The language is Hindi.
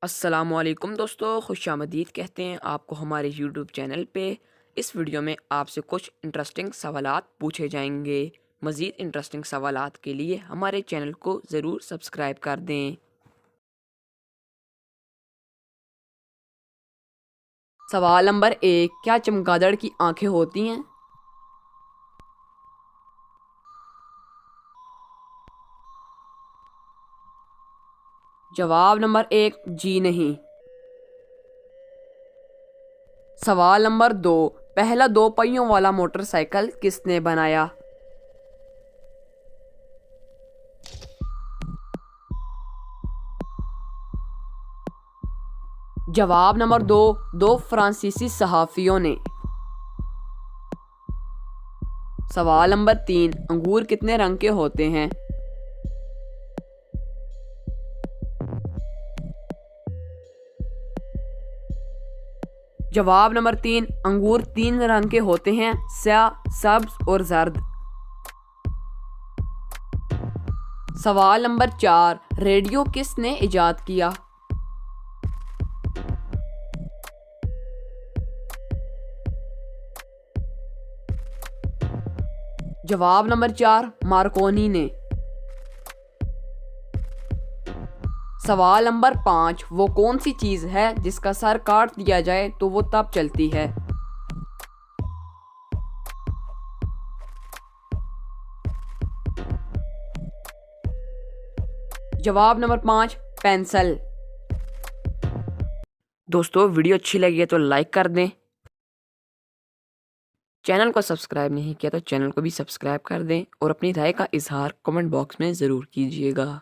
अस्सलामुअलैकुम दोस्तों, खुशामदीद कहते हैं आपको हमारे यूट्यूब चैनल पे। इस वीडियो में आपसे कुछ इंटरेस्टिंग सवालात पूछे जाएंगे। मज़ीद इंटरेस्टिंग सवालात के लिए हमारे चैनल को ज़रूर सब्सक्राइब कर दें। सवाल नंबर 1, क्या चमगादड़ की आंखें होती हैं? जवाब नंबर 1, जी नहीं। सवाल नंबर 2, पहला दो पहियों वाला मोटरसाइकिल किसने बनाया? जवाब नंबर 2, दो फ्रांसीसी सहाफ़ियों ने। सवाल नंबर 3, अंगूर कितने रंग के होते हैं? जवाब नंबर 3, अंगूर 3 रंग के होते हैं, स्याह, सब्ज और जर्द। सवाल नंबर 4, रेडियो किसने इजाद किया? जवाब नंबर 4, मार्कोनी ने। सवाल नंबर 5, वो कौन सी चीज़ है जिसका सर काट दिया जाए तो वो तब चलती है? जवाब नंबर 5, पेंसिल। दोस्तों, वीडियो अच्छी लगी है तो लाइक कर दें। चैनल को सब्सक्राइब नहीं किया तो चैनल को भी सब्सक्राइब कर दें और अपनी राय का इजहार कमेंट बॉक्स में ज़रूर कीजिएगा।